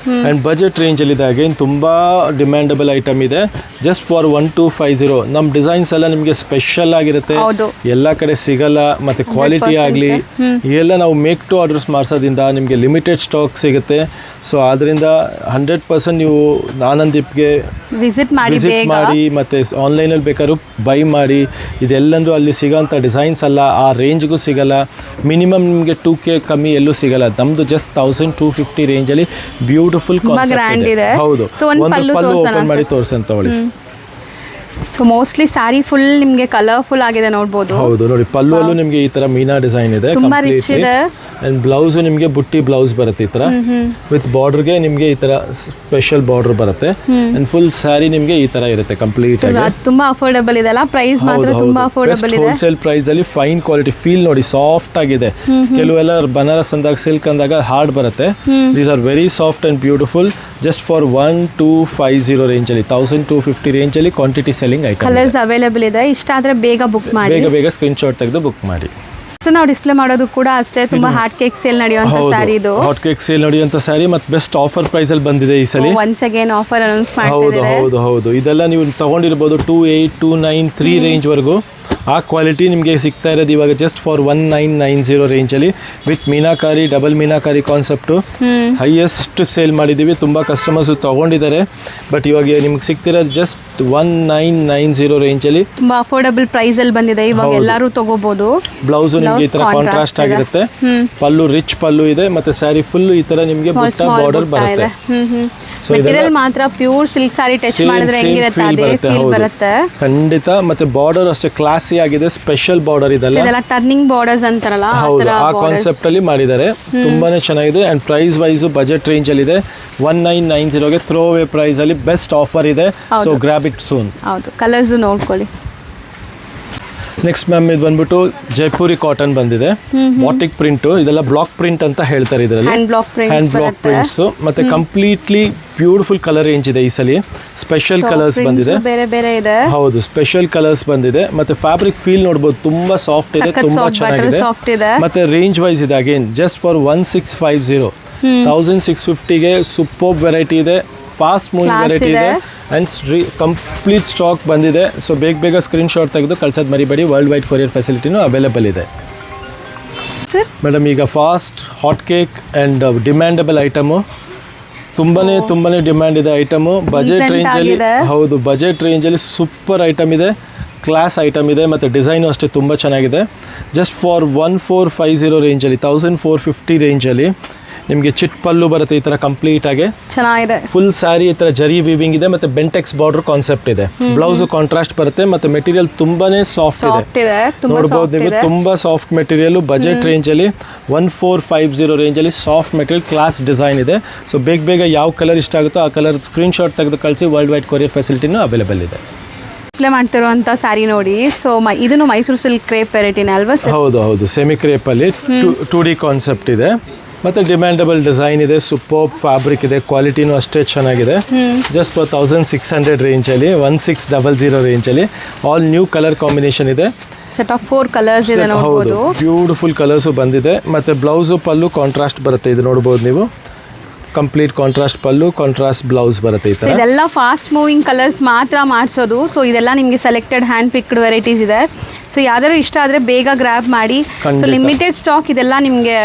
ಅಂಡ್ ಬಜೆಟ್ ರೇಂಜ್ ಅಲ್ಲಿ ಇದೆ. ಅಗೇನ್ ತುಂಬಾ ಡಿಮ್ಯಾಂಡಬಲ್ ಐಟಮ್ ಇದೆ. Just for 1250. ನಮ್ಮ ಡಿಸೈನ್ಸ್ ಎಲ್ಲ ನಿಮಗೆ ಸ್ಪೆಷಲ್ ಆಗಿರುತ್ತೆ, ಎಲ್ಲ ಕಡೆ ಸಿಗಲ್ಲ. ಮತ್ತೆ ಕ್ವಾಲಿಟಿ ಆಗಲಿ ಎಲ್ಲ ನಾವು ಮೇಕ್ ಟು ಆರ್ಡರ್ಸ್ ಮಾಡಿಸೋದ್ರಿಂದ ನಿಮಗೆ ಲಿಮಿಟೆಡ್ ಸ್ಟಾಕ್ ಸಿಗುತ್ತೆ. ಸೊ ಅದರಿಂದ 100% ನೀವು ಆನಂದೀಪ್ಗೆ ವಿಸಿಟ್ ಮಾಡಿ ಮತ್ತೆ ಆನ್ಲೈನಲ್ಲಿ ಬೇಕಾದ್ರೂ ಬೈ ಮಾಡಿ. ಇದೆಲ್ಲಂದ್ರೂ ಅಲ್ಲಿ ಸಿಗೋಂಥ ಡಿಸೈನ್ಸ್ ಅಲ್ಲ, ಆ ರೇಂಜ್ಗೂ ಸಿಗಲ್ಲ. ಮಿನಿಮಮ್ ನಿಮಗೆ 2K ಕಮ್ಮಿ ಎಲ್ಲೂ ಸಿಗಲ್ಲ. ನಮ್ಮದು ಜಸ್ಟ್ 1250 ರೇಂಜಲ್ಲಿ ಬ್ಯೂಟಿಫುಲ್ ಕಾನ್ಸೆಪ್ಟ್ ಇದೆ. ಹೌದು, ಒಂದು ಪಲ್ಲು ಓಪನ್ ಮಾಡಿ ತೋರಿಸಂತ ತಗೊಳ್ಳಿ. ಸೊ ಮೋಸ್ಟ್ಲಿ ಸ್ಯಾರಿ ಫುಲ್ ನಿಮಗೆ ಕಲರ್ಫುಲ್ ಆಗಿದೆ ನೋಡ್ಬೋದು. ಹೌದು ನೋಡಿ, ಪಲ್ಲುವಲ್ಲೂ ನಿಮಗೆ ಈ ತರ ಮೀನಾ ಡಿಸೈನ್ ಇದೆ, ತುಂಬಾ ರಿಚ್ ಇದೆ. ಅಂಡ್ ಬ್ಲೌಸ್ ನಿಮಗೆ ಬುಟ್ಟಿ ಬ್ಲೌಸ್ ಬರುತ್ತೆ ಈ ತರ, ವಿತ್ ಬಾರ್ಡರ್ಗೆ ನಿಮಗೆ ಈ ತರ ಸ್ಪೆಷಲ್ ಬಾರ್ಡರ್ ಬರುತ್ತೆ. ಅಂಡ್ ಫುಲ್ ಸ್ಯಾರಿ ನಿಮಗೆ ಈ ತರ ಇರುತ್ತೆ ಕಂಪ್ಲೀಟ್ ಆಗಿ. ತುಂಬಾ ಅಫೋರ್ಡಬಲ್ ಇದೆ ಅಲ್ಲ, ಪ್ರೈಸ್ ಮಾತ್ರ ತುಂಬಾ ಅಫೋರ್ಡಬಲ್ ಇದೆ. ಹೋಲ್ಸೇಲ್ ಪ್ರೈಸ್ ಅಲ್ಲಿ ಫೈನ್ ಕ್ವಾಲಿಟಿ. ಫೀಲ್ ನೋಡಿ, ಸಾಫ್ಟ್ ಆಗಿದೆ. ಕೆಲವೆಲ್ಲ ಬನಾರಸ್ ಅಂದಾಗ, ಸಿಲ್ಕ್ ಅಂದಾಗ ಹಾರ್ಡ್ ಬರುತ್ತೆ. These are very soft and beautiful. Just for 1250 range ಅಲ್ಲಿ, 1250 ರೇಂಜ್ ಅಲ್ಲಿ quantity selling item. Colours available ಇದೆ. ಇಷ್ಟ ಆದ್ರೆ ಬೇಗ ಬುಕ್ ಮಾಡಿ, ಬೇಗ ಸ್ಕ್ರೀನ್ ಶಾಟ್ ತೆಗೆದು ಬುಕ್ ಮಾಡಿ. ಸೊ ನಾವು ಡಿಸ್ಪ್ಲೇ ಮಾಡೋದು ಕೂಡ ಅಷ್ಟೇ, ತುಂಬಾ ಹಾಟ್ ಕೇಕ್ ಸೇಲ್ ನಡೆಯುವಂತ ಸ್ಯಾರಿ ಇದು. ಹಾಟ್ ಕೇಕ್ ಸೇಲ್ ನಡೆಯುವಂತ ಸ್ಯಾರಿ, ಮತ್ತೆ ಬೆಸ್ಟ್ ಆಫರ್ ಪ್ರೈಸ್ ಅಲ್ಲಿ ಬಂದಿದೆ ಈ ಸಲ. ಒನ್ಸ್ ಅಗೇನ್ ಆಫರ್ ಅನೌನ್ಸ್ ಮಾಡ್ತಿದ್ದಾರೆ. ಹೌದು, ಇದೆಲ್ಲ ನೀವು ತಗೊಂಡಿರ್ಬೋದು 2800, 2900, 3 ರೇಂಜ್ ವರೆಗೂ. ಆ ಕ್ವಾಲಿಟಿ ನಿಮಗೆ ಸಿಗ್ತಾ ಇರೋದು ಇವಾಗ ಜಸ್ಟ್ ಫಾರ್ 1990 ರೇಂಜಲ್ಲಿ, with meenakari, double meenakari concept. Highest sale ಮಾಡಿದ್ದೀವಿ, ತುಂಬ ಕಸ್ಟಮರ್ಸು ತೊಗೊಂಡಿದ್ದಾರೆ. ಬಟ್ ಇವಾಗ ನಿಮ್ಗೆ ಸಿಗ್ತಿರೋದು ಜಸ್ಟ್ 1990 ರೇಂಜಲ್ಲಿ, ತುಂಬ ಅಫೋರ್ಡಬಲ್ ಪ್ರೈಸಲ್ಲಿ ಬಂದಿದೆ. ಇವಾಗ ಎಲ್ಲರೂ ತೊಗೋಬೋದು. ಬ್ಲೌಸು ನಿಮಗೆ ಈ ಥರ ಕಾಂಟ್ರಾಸ್ಟ್ ಆಗಿರುತ್ತೆ. ಪಲ್ಲು ರಿಚ್ ಪಲ್ಲು ಇದೆ, ಮತ್ತು ಸ್ಯಾರಿ ಫುಲ್ಲು ಈ ಥರ ನಿಮಗೆ ಬುಟ್ಟ ಬಾರ್ಡರ್ ಬರುತ್ತೆ. ಸೊ ಮೆಟೀರಿಯಲ್ ಮಾತ್ರ ಪ್ಯೂರ್ ಸಿಲ್ಕ್ ಸಾರಿ ಟಚ್ ಮಾಡಿದ್ರೆ ಹೆಂಗಿರುತ್ತೆ ಅದೇ ಫೀಲ್ ಬರುತ್ತೆ. ಖಂಡಿತ. ಮತ್ತೆ ಬಾರ್ಡರ್ ಅಷ್ಟೇ ಕ್ಲಾಸಿ ಆಗಿದೆ, ಸ್ಪೆಷಲ್ ಬಾರ್ಡರ್ ಇದೆಲ್ಲ ಟರ್ನಿಂಗ್ ಬಾರ್ಡರ್ಸ್ ಅಂತಾರಲ್ಲ ಹೌದು, ಆ ಕಾನ್ಸೆಪ್ಟ್ ಅಲ್ಲಿ ಮಾಡಿದ್ದಾರೆ. ತುಂಬಾನೇ ಚೆನ್ನಾಗಿದೆ. And price wise budget range ಅಲ್ಲಿ ಇದೆ. 1990 ಥ್ರೋ ಅವೇ ಪ್ರೈಸ್ ಅಲ್ಲಿ ಬೆಸ್ಟ್ ಆಫರ್ ಇದೆ. So grab it soon. ಹೌದು, ಕಲರ್ಸ್ ನೋಡ್ಕೊಳ್ಳಿ. ನೆಕ್ಸ್ಟ್ ಮ್ಯಾಮ್ ಇದು ಬಂದ್ಬಿಟ್ಟು ಜೈಪುರಿ ಕಾಟನ್ ಬಂದಿದೆ. ಬಾಟಿಕ್ ಪ್ರಿಂಟ್, ಇದೆಲ್ಲ ಬ್ಲಾಕ್ ಪ್ರಿಂಟ್ ಅಂತ ಹೇಳ್ತಾರೆ ಇದರಲ್ಲಿ. ಹ್ಯಾಂಡ್ ಬ್ಲಾಕ್ ಪ್ರಿಂಟ್ಸ್ ಮತ್ತೆ ಕಂಪ್ಲೀಟ್ಲಿ ಬ್ಯೂಟಿಫುಲ್ ಕಲರ್ ರೇಂಜ್ ಇದೆ ಈ ಸಲ. ಸ್ಪೆಷಲ್ ಕಲರ್ಸ್ ಬಂದಿದೆ, ಬೇರೆ ಬೇರೆ ಇದೆ. ಹೌದು, ಸ್ಪೆಷಲ್ ಕಲರ್ಸ್ ಬಂದಿದೆ. ಮತ್ತೆ ಫ್ಯಾಬ್ರಿಕ್ ಫೀಲ್ ನೋಡಬಹುದು, ತುಂಬಾ ಸಾಫ್ಟ್ ಇದೆ, ತುಂಬಾ ಚೆನ್ನಾಗಿದೆ. ಮತ್ತೆ ರೇಂಜ್ ವೈಸ್ ಇದೆ ಅಗೇನ್ ಜಸ್ಟ್ ಫಾರ್ 1650, 1650ಗೆ ಸೂಪರ್ ವೆರೈಟಿ ಇದೆ, ಫಾಸ್ಟ್ ಮೂವಿಂಗ್ ವೆರೈಟಿ ಇದೆ. ಆ್ಯಂಡ್ ಕಂಪ್ಲೀಟ್ ಸ್ಟಾಕ್ ಬಂದಿದೆ. ಸೊ ಬೇಗ ಸ್ಕ್ರೀನ್ ಶಾಟ್ ತೆಗೆದು ಕಳ್ಸೋದು ಮರಿಬೇಡಿ. ವರ್ಲ್ಡ್ ವೈಡ್ ಕೊರಿಯರ್ ಫೆಸಿಲಿಟಿನೂ ಅವೈಲೇಬಲ್ ಇದೆ ಮೇಡಮ್. ಈಗ fast hot cake and demandable item, ತುಂಬಾನೇ ಡಿಮ್ಯಾಂಡ್ ಇದೆ ಐಟಮು. ಬಜೆಟ್ ರೇಂಜಲ್ಲಿ, ಹೌದು, ಬಜೆಟ್ ರೇಂಜಲ್ಲಿ ಸೂಪರ್ ಐಟಮ್ ಇದೆ, ಕ್ಲಾಸ್ ಐಟಮ್ ಇದೆ. ಮತ್ತು ಡಿಸೈನು ಅಷ್ಟೇ ತುಂಬ ಚೆನ್ನಾಗಿದೆ. ಜಸ್ಟ್ ಫಾರ್ 1450 ರೇಂಜಲ್ಲಿ, 1450 ರೇಂಜಲ್ಲಿ ನಿಮಗೆ ಚಿಟ್ ಪಲ್ಲು ಬರುತ್ತೆ ಈ ಥರ ಕಂಪ್ಲೀಟ್ ಆಗಿ ಚೆನ್ನಾಗಿದೆ. ಫುಲ್ ಸ್ಯಾರಿ ಈ ಥರ ಜರಿ ವೀವಿಂಗ್ ಇದೆ, ಮತ್ತು ಬೆಂಟೆಕ್ಸ್ ಬಾರ್ಡರ್ ಕಾನ್ಸೆಪ್ಟ್ ಇದೆ. ಬ್ಲೌಸ್ ಕಾಂಟ್ರಾಸ್ಟ್ ಬರುತ್ತೆ, ಮತ್ತು ಮೆಟೀರಿಯಲ್ ತುಂಬಾನೇ ಸಾಫ್ಟ್ ಇದೆ. ನೋಡ್ಬೋದು ನೀವು, ತುಂಬಾ ಸಾಫ್ಟ್ ಮೆಟೀರಿಯಲ್. ಬಜೆಟ್ ರೇಂಜಲ್ಲಿ 1450 ರೇಂಜಲ್ಲಿ ಸಾಫ್ಟ್ ಮೆಟೀರಿಯಲ್, ಕ್ಲಾಸ್ ಡಿಸೈನ್ ಇದೆ. ಸೊ ಬೇಗ ಯಾವ ಕಲರ್ ಇಷ್ಟ ಆಗುತ್ತೋ ಆ ಕಲರ್ ಸ್ಕ್ರೀನ್ ಶಾಟ್ ತೆಗೆದು ಕಳಿಸಿ. ವರ್ಲ್ಡ್ ವೈಡ್ ಕೊರಿಯರ್ ಫೆಸಿಲಿಟಿನೂ ಅವೈಲೇಬಲ್ ಇದೆ. ಡಿಸ್ಪ್ಲೇ ಮಾಡ್ತಿರುವಂಥ ಸ್ಯಾರಿ ನೋಡಿ. ಸೊ ಇದನ್ನು ಮೈಸೂರು ಸಿಲ್ಕ್ ಕ್ರೇಪ್ ವೆರೈಟಿನೇ ಅಲ್ವಾ? ಹೌದು, ಸೆಮಿ ಕ್ರೇಪಲ್ಲಿ 2D ಕಾನ್ಸೆಪ್ಟ್ ಇದೆ. ಮತ್ತು ಡಿಮ್ಯಾಂಡಬಲ್ ಡಿಸೈನ್ ಇದೆ, ಸೂಪರ್ ಫ್ಯಾಬ್ರಿಕ್ ಇದೆ, ಕ್ವಾಲಿಟಿನೂ ಅಷ್ಟೇ ಚೆನ್ನಾಗಿದೆ. ಜಸ್ಟ್ 1600 ರೇಂಜಲ್ಲಿ, 1600 ರೇಂಜಲ್ಲಿ ಆಲ್ ನ್ಯೂ ಕಲರ್ ಕಾಂಬಿನೇಷನ್ ಇದೆ. ಸೆಟ್ ಆಫ್ 4 ಕಲರ್ಸ್ ಇದೆ ನೋಡಬಹುದು. ಬ್ಯೂಟಿಫುಲ್ ಕಲರ್ಸು ಬಂದಿದೆ. ಮತ್ತು ಬ್ಲೌಸು ಪಲ್ಲು ಕಾಂಟ್ರಾಸ್ಟ್ ಬರುತ್ತೆ, ಇದು ನೋಡ್ಬೋದು ನೀವು. ಕಂಪ್ಲೀಟ್ ಕಾಂಟ್ರಾಸ್ಟ್ ಪಲ್ಲು, ಕಾಂಟ್ರಾಸ್ಟ್ ಬ್ಲೌಸ್ ಬರುತ್ತೆ. ಇದೆಲ್ಲ ಫಾಸ್ಟ್ ಮೂವಿಂಗ್ ಕಲರ್ಸ್ ಮಾತ್ರ ಮಾಡಿಸೋದು. ಸೊ ಇದೆಲ್ಲ ನಿಮಗೆ ಸೆಲೆಕ್ಟೆಡ್ ಹ್ಯಾಂಡ್ ಪಿಕ್ಡ್ ವೆರೈಟೀಸ್ ಇದೆ. ಸೊ ಯಾವ್ದಾದ್ರು ಇಷ್ಟ ಆದರೆ ಬೇಗ ಗ್ರ್ಯಾಬ್ ಮಾಡಿ. ಸೊ ಲಿಮಿಟೆಡ್ ಸ್ಟಾಕ್ ಇದೆಲ್ಲ ನಿಮಗೆ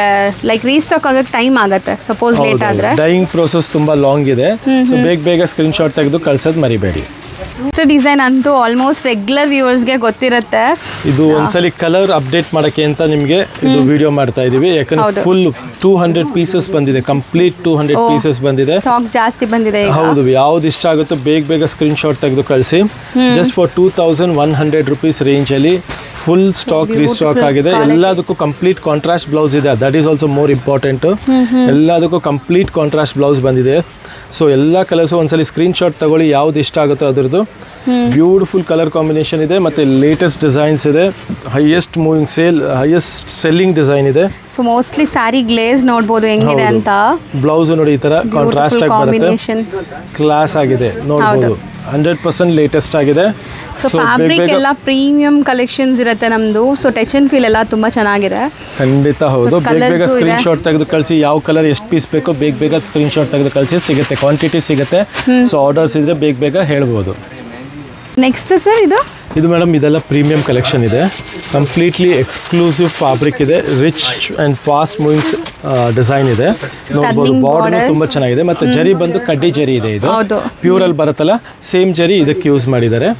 ಲೈಕ್ ರೀಸ್ಟಾಕ್ ಆಗೋಕ್ಕೆ ಟೈಮ್ ಆಗುತ್ತೆ ಸಪೋಸ್ ಲೇಟ್ ಆದರೆ. ಡೈಯಿಂಗ್ ಪ್ರೋಸೆಸ್ ತುಂಬ ಲಾಂಗ್ ಇದೆ. ಸೊ ಬೇಗ ಸ್ಕ್ರೀನ್ ಶಾಟ್ ತೆಗೆದು ಕಳ್ಸೋದು ಮರಿಬೇಡಿ. ಡಿಸೈನ್ ಅಂತೂ ಆಲ್ಮೋಸ್ಟ್ ರೆಗ್ಯುಲರ್ ವ್ಯೂವರ್ಸ್ಗೆ ಗೊತ್ತಿರುತ್ತೆ. ಇದು ಒಂದ್ಸಲಿ ಕಲರ್ ಅಪ್ಡೇಟ್ ಮಾಡೋಕ್ಕೆ ಅಂತ ನಿಮಗೆ ಇದು ವಿಡಿಯೋ ಮಾಡ್ತಾ ಇದೀವಿ. ಯಾಕಂದ್ರೆ ಫುಲ್ 200 ಪೀಸಸ್ ಬಂದಿದೆ, ಕಂಪ್ಲೀಟ್ 200 ಪೀಸಸ್ ಬಂದಿದೆ. ಸ್ಟಾಕ್ ಜಾಸ್ತಿ ಬಂದಿದೆ. ಹೌದು, ಯಾವ್ದು ಇಷ್ಟ ಆಗುತ್ತೋ ಬೇಗ ಸ್ಕ್ರೀನ್ ಶಾಟ್ ತೆಗೆದು ಕಳಿಸಿ. ಜಸ್ಟ್ ಫಾರ್ 2100 rupees ರೇಂಜಲ್ಲಿ ಫುಲ್ ಸ್ಟಾಕ್ ರೀಸ್ಟಾಕ್ ಆಗಿದೆ. ಎಲ್ಲದಕ್ಕೂ ಕಂಪ್ಲೀಟ್ ಕಾಂಟ್ರಾಸ್ಟ್ ಬ್ಲೌಸ್ ಇದೆ. That is also more important. ಎಲ್ಲದಕ್ಕೂ ಕಂಪ್ಲೀಟ್ ಕಾಂಟ್ರಾಸ್ಟ್ ಬ್ಲೌಸ್ ಬಂದಿದೆ. ಸೊ ಎಲ್ಲ ಕಲರ್ಸು ಒಂದ್ಸಲಿ ಸ್ಕ್ರೀನ್ ಶಾಟ್ ತಗೊಳ್ಳಿ, ಯಾವ್ದು ಇಷ್ಟ ಆಗುತ್ತೋ ಅದರದ್ದು. ಬ್ಯೂಟಿಫುಲ್ ಕಲರ್ ಕಾಂಬಿನೇಷನ್ ಇದೆ, ಮತ್ತು ಲೇಟೆಸ್ಟ್ ಡಿಸೈನ್ಸ್ ಇದೆ. ಹೈಯೆಸ್ಟ್ ಸೆಲ್ಲಿಂಗ್ ಡಿಸೈನ್ ಇದೆ. ಸೊ ಮೋಸ್ಟ್ಲಿ ಸ್ಯಾರಿ ಗ್ಲೇಸ್ ನೋಡ್ಬೋದು ಹೆಂಗಿದೆ ಅಂತ. ಬ್ಲೌಸ್ ನೋಡಿ ಈ ತರ ಕಾಂಟ್ರಾಸ್ಟ್ ಆಗಿ ಬರುತ್ತೆ, ಕ್ಲಾಸ್ ಆಗಿದೆ ನೋಡ್ಬೋದು. 100% ಲೇಟೆಸ್ಟ್ ಆಗಿದೆ. ಸೊ ಫ್ಯಾಬ್ರಿಕ್ ಎಲ್ಲ ಪ್ರೀಮಿಯಂ ಕಲೆಕ್ಷನ್ಸ್ ಇರುತ್ತೆ ನಮ್ದು. ಸೊ ಟಚ್ ಅಂಡ್ ಫೀಲ್ ಎಲ್ಲ ತುಂಬಾ ಚೆನ್ನಾಗಿದೆ. ಖಂಡಿತ ಹೌದು. ಬೇಗ ಸ್ಕ್ರೀನ್ ಶಾಟ್ ತೆಗೆದು ಕಳಿಸಿ. ಯಾವ ಕಲರ್ ಎಷ್ಟು ಪೀಸ್ ಬೇಕೋ ಬೇಗ ಸ್ಕ್ರೀನ್ ಶಾಟ್ ತೆಗೆದು ಕಳಿಸಿ. ಸಿಗುತ್ತೆ, ಕ್ವಾಂಟಿಟಿ ಸಿಗುತ್ತೆ. ಸೊ ಆರ್ಡರ್ಸ್ ಇದ್ರೆ ಬೇಗ ಹೇಳ್ಬೋದು. ನೆಕ್ಸ್ಟ್ ಸರ್ ಇದು ಮೇಡಮ್, ಇದೆಲ್ಲ ಪ್ರೀಮಿಯಂ ಕಲೆಕ್ಷನ್ ಇದೆ. ಕಂಪ್ಲೀಟ್ಲಿ ಎಕ್ಸ್ಕ್ಲೂಸಿವ್ ಫ್ಯಾಬ್ರಿಕ್ ಇದೆ. Rich and fast moving design ಇದೆ. ನೋಡ್ಬೋದು, ಬಾರ್ಡರ್ ತುಂಬ ಚೆನ್ನಾಗಿದೆ. ಮತ್ತು ಜರಿ ಬಂದು ಕಡ್ಡಿ ಜರಿ ಇದೆ. ಇದು ಪ್ಯೂರಲ್ಲಿ ಬರುತ್ತಲ್ಲ, ಸೇಮ್ ಜರಿ ಇದಕ್ಕೆ ಯೂಸ್ ಮಾಡಿದ್ದಾರೆ.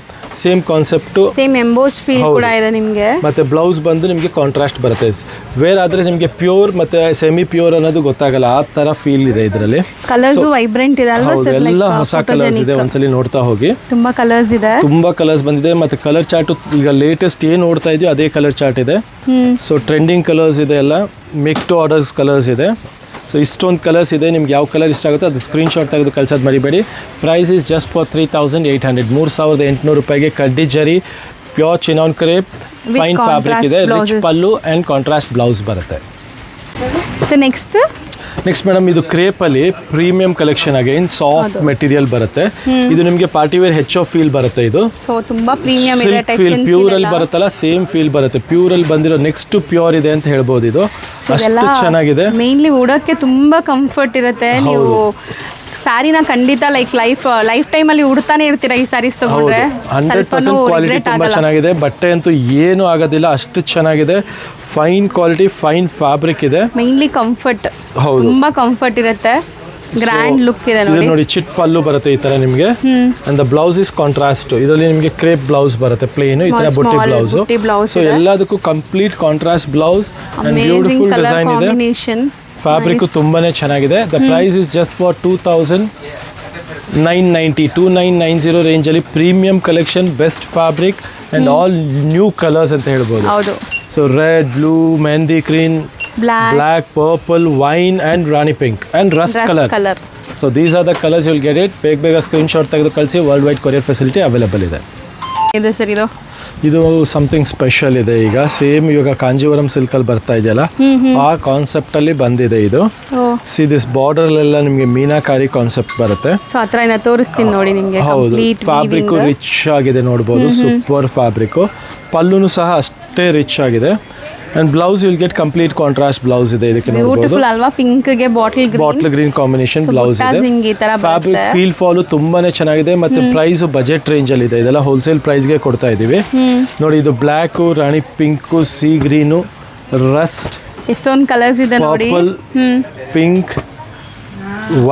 Same concept, same emboss feel ಕೂಡ ಇದೆ ನಿಮಗೆ. ಮತ್ತು ಬ್ಲೌಸ್ ಬಂದು ನಿಮಗೆ ಕಾಂಟ್ರಾಸ್ಟ್ ಬರುತ್ತೆ. ವೇರ್ ಆದರೆ ನಿಮಗೆ ಪ್ಯೂರ್ ಮತ್ತು ಸೆಮಿ ಪ್ಯೂರ್ ಅನ್ನೋದು ಗೊತ್ತಾಗಲ್ಲ, ಆ ಥರ ಫೀಲ್ ಇದೆ ಇದರಲ್ಲಿ. ಕಲರ್ಸ್ ವೈಬ್ರೆಂಟ್ ಇದೆ ಅಲ್ವಾ ಸರ್? ಎಲ್ಲ ಹೊಸ ಕಲರ್ಸ್ ಇದೆ, ಒಂದ್ಸಲಿ ನೋಡ್ತಾ ಹೋಗಿ. ತುಂಬಾ ಕಲರ್ಸ್ ಇದೆ, ತುಂಬಾ ಕಲರ್ಸ್ ಬಂದಿದೆ. ಮತ್ತು ಕಲರ್ ಚಾರ್ಟ್ ಈಗ ಲೇಟೆಸ್ಟ್ ಏನು ನೋಡ್ತಾ ಇದೆಯೋ ಅದೇ ಕಲರ್ ಚಾರ್ಟ್ ಇದೆ. ಸೊ ಟ್ರೆಂಡಿಂಗ್ ಕಲರ್ಸ್ ಇದೆ, ಎಲ್ಲ ಮೇಕ್ ಟು ಆರ್ಡರ್ಸ್ ಕಲರ್ಸ್ ಇದೆ. ಸೊ ಇಷ್ಟೊಂದು ಕಲರ್ಸ್ ಇದೆ. ನಿಮ್ಗೆ ಯಾವ ಕಲರ್ ಇಷ್ಟ ಆಗುತ್ತೋ ಅದು ಸ್ಕ್ರೀನ್ ಶಾಟ್ ತೆಗೆದು ಕಳ್ಸೋದು ಮರಿಬೇಡಿ. ಪ್ರೈಸ್ ಇಸ್ ಜಸ್ಟ್ ಫಾರ್ 3800, 3800 ರೂಪಾಯಿಗೆ ಕಡ್ಡಿ zari, pure chinon crepe, fine fabric ಇದೆ. Rich pallu and contrast blouse ಬರುತ್ತೆ. ಸೊ ನೆಕ್ಸ್ಟ್ ಮೇಡಮ್, ಇದು ಕ್ರೇಪಲ್ಲಿ premium collection again soft material ಬರುತ್ತೆ. ಇದು ನಿಮಗೆ ಪಾರ್ಟಿ ವೇರ್ ಫೀಲ್ ಬರುತ್ತೆ. ಇದು ತುಂಬಾ ಪ್ರೀಮಿಯಂ ಇದೆ, ಫೀಲ್ ಪ್ಯೂರಲ್ಲಿ ಬರುತ್ತಲ್ಲ, ಸೇಮ್ ಫೀಲ್ ಬರುತ್ತೆ. ಪ್ಯೂರಲ್ಲಿ ಬಂದಿರೋ ನೆಕ್ಸ್ಟ್ ಪ್ಯೂರ್ ಇದೆ ಅಂತ ಹೇಳ್ಬೋದು. ಇದು ಅಷ್ಟು ಚೆನ್ನಾಗಿದೆ. ಮೇನ್ಲಿ ಉಡೋಕ್ಕೆ ತುಂಬಾ ಕಂಫರ್ಟ್ ಇರುತ್ತೆ. ನೀವು ಸ್ಯಾರಿನ ಖಂಡಿತ ಲೈಫ್ ಟೈಮಲ್ಲಿ ಉಡ್ತಾನೆ ಇರ್ತೀರಾ ಈ ಸ್ಯಾರೀಸ್ ತಗೊಂಡ್ರೆ. 100% ಕ್ವಾಲಿಟಿ ತುಂಬಾ ಚೆನ್ನಾಗಿದೆ. ಬಟ್ಟೆ ಅಂತೂ ಏನು ಆಗೋದಿಲ್ಲ, ಅಷ್ಟು ಚೆನ್ನಾಗಿದೆ. ಫೈನ್ ಕ್ವಾಲಿಟಿ, ಫೈನ್ ಫ್ಯಾಬ್ರಿಕ್ ಇದೆ. ಮೇನ್ಲಿ ಕಂಫರ್ಟ್, ತುಂಬಾ ಕಂಫರ್ಟ್ ಇರುತ್ತೆ. ಗ್ರ್ಯಾಂಡ್ ಲುಕ್ ಇದೆ ನೋಡಿ. ಚಿಟ್ ಪಲ್ಲು ಬರುತ್ತೆ ಈ ತರ ನಿಮಗೆ. And the blouse is contrast. ಇದರಲ್ಲಿ ನಿಮಗೆ ಕ್ರೇಪ್ ಬ್ಲೌಸ್ ಬರುತ್ತೆ, ಪ್ಲೇನ್ ಈ ತರ ಬುಟ್ಟಿ ಬ್ಲೌಸ್. ಸೊ ಎಲ್ಲದಕ್ಕೂ complete contrast blouse and beautiful design ಇದೆ. ಫ್ಯಾಬ್ರಿಕ್ ತುಂಬಾನೇ ಚೆನ್ನಾಗಿದೆ. The price is just for 2000 990 2990 ರೇಂಜಲ್ಲಿ premium collection, best fabric and all new colours ಅಂತ ಹೇಳ್ಬೋದು. ಹೌದು. So red, blue, mehndi green, black, purple, wine and rani pink and rust colour. So these are the colours will get it. ಬೇಗ screenshot ತೆಗೆದು ಕಳಿಸಿ. World wide courier facility available ಇದೆ. ಇದೆ sir ಇದು something special ಇದೆ. ಈಗ ಸೇಮ್ ಇವಾಗ ಕಾಂಜೀವರಂ ಸಿಲ್ಕಲ್ಲಿ ಬರ್ತಾ ಇದೆಯಲ್ಲ, ಆ ಕಾನ್ಸೆಪ್ಟಲ್ಲಿ ಬಂದಿದೆ ಇದು. ಸಿ ದಿಸ್ ಬಾರ್ಡರ್ಲೆಲ್ಲ ನಿಮಗೆ ಮೀನಾಕಾರಿ ಕಾನ್ಸೆಪ್ಟ್ ಬರುತ್ತೆ. ಸೊ ಹತ್ರದಿಂದ ತೋರಿಸ್ತೀನಿ ನೋಡಿ ನಿಮಗೆ. ಹೌದು, ಫ್ಯಾಬ್ರಿಕ್ ರಿಚ್ ಆಗಿದೆ ನೋಡ್ಬೋದು. Super fabric. ಪಲ್ಲುನು ಸಹ ಅಷ್ಟೇ ರಿಚ್ ಆಗಿದೆ. And blouse will get complete contrast blouse ಇದೆ. ಇದಕ್ಕೆ ಬ್ಯೂಟಿಫುಲ್ ಅಲ್ವಾ? ಪಿಂಕ್ ಗೆ ಬಾಟಲ್ ಗ್ರೀನ್ ಕಾಂಬಿನೇಷನ್ ಬ್ಲೌಸ್ ಇದೆ. ಫ್ಯಾಬ್ರಿಕ್ ಫೀಲ್ ಫಾಲು ತುಂಬಾನೇ ಚೆನ್ನಾಗಿದೆ. ಮತ್ತೆ ಪ್ರೈಸ್ ಬಜೆಟ್ ರೇಂಜ್ ಅಲ್ಲಿ ಇದೆ. ಇದೆಲ್ಲ ಹೋಲ್ಸೇಲ್ ಪ್ರೈಸ್ ಗೆ ಕೊಡ್ತಾ ಇದೀವಿ. ನೋಡಿ, ಇದು ಬ್ಲ್ಯಾಕ್, ರಾಣಿ ಪಿಂಕ್, ಸೀ ಗ್ರೀನು, ರಸ್ಟ್, ಎಷ್ಟೊಂದು ಕಲರ್ಸ್ ಇದೆ ನೋಡಿ. ಪಿಂಕ್,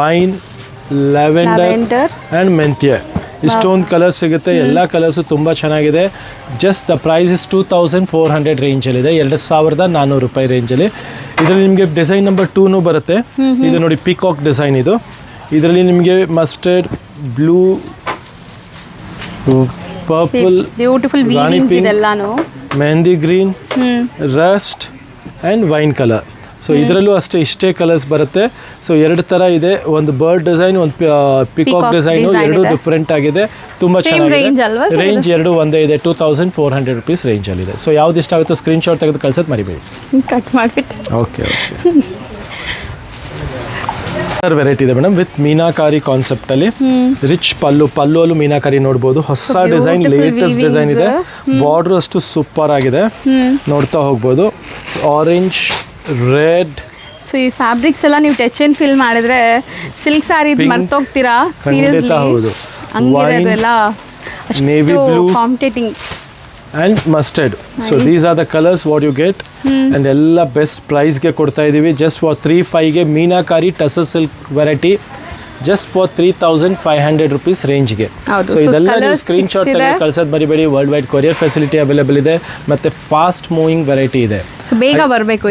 ವೈನ್, ಲ್ಯಾವೆಂಡರ್ ಅಂಡ್ ಮೆಂತ್ಯ, ಇಷ್ಟೊಂದು ಕಲರ್ಸ್ ಸಿಗುತ್ತೆ. ಎಲ್ಲ ಕಲರ್ಸು ತುಂಬ ಚೆನ್ನಾಗಿದೆ. ಜಸ್ಟ್ ದ ಪ್ರೈಸ್ ಇಸ್ 2400 ರೇಂಜಲ್ಲಿದೆ. 2400 ರೂಪಾಯಿ ರೇಂಜಲ್ಲಿ. ಇದರಲ್ಲಿ ನಿಮಗೆ ಡಿಸೈನ್ ನಂಬರ್ 2 ಬರುತ್ತೆ. ಇದು ನೋಡಿ, ಪಿಕಾಕ್ ಡಿಸೈನ್. ಇದರಲ್ಲಿ ನಿಮಗೆ mustard, blue, purple, beautiful weavings ಇದೆಲ್ಲಾನು, mehndi green, rust and wine colour. So ಇದರಲ್ಲೂ ಅಷ್ಟೇ ಇಷ್ಟೇ ಕಲರ್ಸ್ ಬರುತ್ತೆ. ಸೊ 2 ಥರ ಇದೆ. ಒಂದು ಬರ್ಡ್ ಡಿಸೈನ್, ಒಂದು ಪಿಕಾಕ್ ಡಿಸೈನು. ಎರಡು ಡಿಫ್ರೆಂಟ್ ಆಗಿದೆ. ತುಂಬ ಚೆನ್ನಾಗಿದೆ. ರೇಂಜ್ ಎರಡು ಒಂದೇ ಇದೆ. 2400 ರೂಪೀಸ್ ರೇಂಜಲ್ಲಿದೆ. ಸೊ ಯಾವ್ದು ಇಷ್ಟ ಆಗುತ್ತೋ ಸ್ಕ್ರೀನ್ಶಾಟ್ ತೆಗೆದು ಕಳ್ಸೋದು ಮರಿಬೇಡಿ. ಕಟ್ ಮಾಡಿಬಿಟ್ಟು. ಓಕೆ. ವೆರೈಟಿ ಇದೆ ಮೇಡಮ್, ವಿತ್ ಮೀನಾಕಾರಿ ಕಾನ್ಸೆಪ್ಟಲ್ಲಿ. ರಿಚ್ ಪಲ್ಲುವಲ್ಲೂ ಮೀನಾಕಾರಿ ನೋಡ್ಬೋದು. ಹೊಸ ಡಿಸೈನ್, ಲೇಟೆಸ್ಟ್ ಡಿಸೈನ್ ಇದೆ. ಬಾರ್ಡ್ರು ಅಷ್ಟು ಸೂಪರ್ ಆಗಿದೆ, ನೋಡ್ತಾ ಹೋಗ್ಬೋದು. Orange, red. ಸೊ ಈ ಫ್ಯಾಬ್ರಿಕ್ಸ್ ಎಲ್ಲ ನೀವು ಟಚ್ ಅಂಡ್ ಫೀಲ್ ಮಾಡಿದ್ರೆ ಸಿಲ್ಕ್ ಸ್ಯಾರಿ ಮರ್ತೋಗ್ತೀರಾ. ಸೀರಿಯಸ್ಲಿ ಹಂಗಿರೋದು ಎಲ್ಲ. Navy blue, competing and mustard. So these are the colours what you get. And ಎಲ್ಲ ಬೆಸ್ಟ್ ಪ್ರೈಸ್ಗೆ ಕೊಡ್ತಾ ಇದ್ದೀವಿ. Just for 3500 meenakari tussar silk variety, just for 3500 rupees ರೇಂಜ್ಗೆ. ಸೊ ಇದೆಲ್ಲ ನೀವು ಸ್ಕ್ರೀನ್ಶಾಟ್ ತೆಗೆದು ಕಳ್ಸೋದು ಮರಿಬೇಡಿ. World wide courier facility available ಇದೆ. ಮತ್ತು ಫಾಸ್ಟ್ ಮೂವಿಂಗ್ ವೆರೈಟಿ ಇದೆ. ಸೊ ಬೇಗ ಬರಬೇಕು,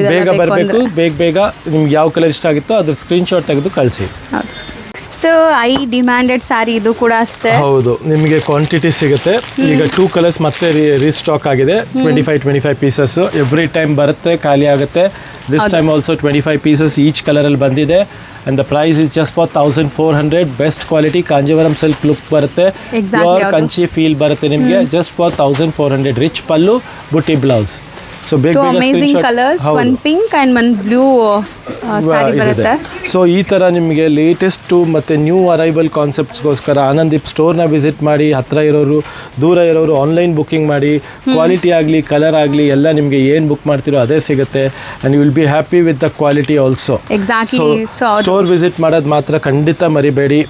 ಬೇಗ ನಿಮ್ಗೆ ಯಾವ ಕಲರ್ ಇಷ್ಟ ಆಗುತ್ತೋ ಅದ್ರ ಸ್ಕ್ರೀನ್ಶಾಟ್ ತೆಗೆದು ಕಳಿಸಿ. ನೆಕ್ಸ್ಟ್ ಐ ಡಿಮ್ಯಾಂಡೆಡ್ ಸ್ಯಾರಿ, ಇದು ಕೂಡ ಅಷ್ಟೇ. ಹೌದು, ನಿಮಗೆ ಕ್ವಾಂಟಿಟಿ ಸಿಗುತ್ತೆ. ಈಗ 2 ಕಲರ್ಸ್ ಮತ್ತೆ ರೀಸ್ಟಾಕ್ ಆಗಿದೆ. 25 ಪೀಸಸ್ ಎವ್ರಿ ಟೈಮ್ ಬರುತ್ತೆ, ಖಾಲಿ ಆಗುತ್ತೆ. This time also 25 pieces each ಕಲರಲ್ಲಿ ಬಂದಿದೆ. And the price is just for 1400. Best quality Kanjeevaram silk look ಬರುತ್ತೆ. ಪ್ಯೂರ್ ಕಂಚಿ ಫೀಲ್ ಬರುತ್ತೆ ನಿಮಗೆ. Just for 1400. ರಿಚ್ ಪಲ್ಲು, ಬುಟ್ಟಿ ಬ್ಲೌಸ್. ಸೊ ಬೇಗ amazing colours, one pink and one blue saree ಬರುತ್ತೆ. ಸೊ ಈ ಥರ ನಿಮಗೆ ಲೇಟೆಸ್ಟು ಮತ್ತು ನ್ಯೂ ಅರೈವಲ್ ಕಾನ್ಸೆಪ್ಟ್ಸ್ಗೋಸ್ಕರ ಆನಂದೀಪ್ ಸ್ಟೋರ್ನ ವಿಸಿಟ್ ಮಾಡಿ. ಹತ್ತಿರ ಇರೋರು, ದೂರ ಇರೋರು ಆನ್ಲೈನ್ ಬುಕ್ಕಿಂಗ್ ಮಾಡಿ. ಕ್ವಾಲಿಟಿ ಆಗಲಿ, ಕಲರ್ ಆಗಲಿ, ಎಲ್ಲ ನಿಮಗೆ ಏನು ಬುಕ್ ಮಾಡ್ತಿರೋ ಅದೇ ಸಿಗುತ್ತೆ. And you will be happy with the quality also. Exactly. Store visit ಮಾಡೋದು ಮಾತ್ರ ಖಂಡಿತ ಮರಿಬೇಡಿ.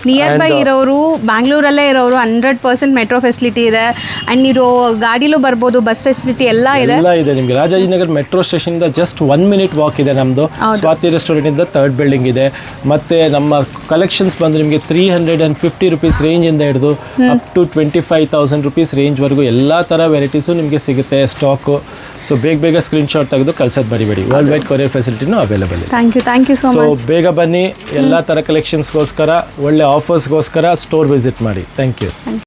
ನಿಯರ್ ಬೈ ಇರೋರು, ಬ್ಯಾಂಗ್ಳೂರಲ್ಲೇ ಇರೋರು 100% ಮೆಟ್ರೋ ಫೆಸಿಲಿಟಿ ಇದೆ. ಆ್ಯಂಡ್ ನೀವು ಗಾಡಿಲೂ ಬರ್ಬೋದು, ಬಸ್ ಫೆಸಿಲಿಟಿ ಎಲ್ಲ ಇದೆ. ನಿಮಗೆ ರಾಜಾಜಿನಗರ್ ಮೆಟ್ರೋ ಸ್ಟೇಷನಿಂದ ಜಸ್ಟ್ 1 minute ವಾಕ್ ಇದೆ ನಮ್ಮದು. ಸ್ವಾತಿ ರೆಸ್ಟೋರೆಂಟಿಂದ 3rd ಬಿಲ್ಡಿಂಗ್ ಇದೆ. ಮತ್ತು ನಮ್ಮ ಕಲೆಕ್ಷನ್ಸ್ ಬಂದು ನಿಮಗೆ 350 ರೂಪೀಸ್ ರೇಂಜಿಂದ ಹಿಡಿದು ಅಪ್ ಟು 25,000 ರೂಪೀಸ್ ರೇಂಜ್ವರೆಗೂ ಎಲ್ಲ ಥರ ವೆರೈಟೀಸು ನಿಮಗೆ ಸಿಗುತ್ತೆ ಸ್ಟಾಕು. ಸೊ ಬೇಗ ಸ್ಕ್ರೀನ್ಶಾಟ್ ತೆಗೆದು ಕಳ್ಸೋದು ಬರಿಬೇಡಿ. ವರ್ಲ್ಡ್ ವೈಡ್ ಕೊರಿಯರ್ ಫೆಸಿಲಿಟಿನೂ ಅವೈಲೇಬಲ್ ಇದೆ. Thank you so much. So ಬೇಗ ಬನ್ನಿ. ಎಲ್ಲ ಥರ ಕಲೆಕ್ಷನ್ಸ್ಗೋಸ್ಕರ, ಒಳ್ಳೆ ಆಫರ್ಸ್ಗೋಸ್ಕರ ಸ್ಟೋರ್ ವಿಸಿಟ್ ಮಾಡಿ. Thank you.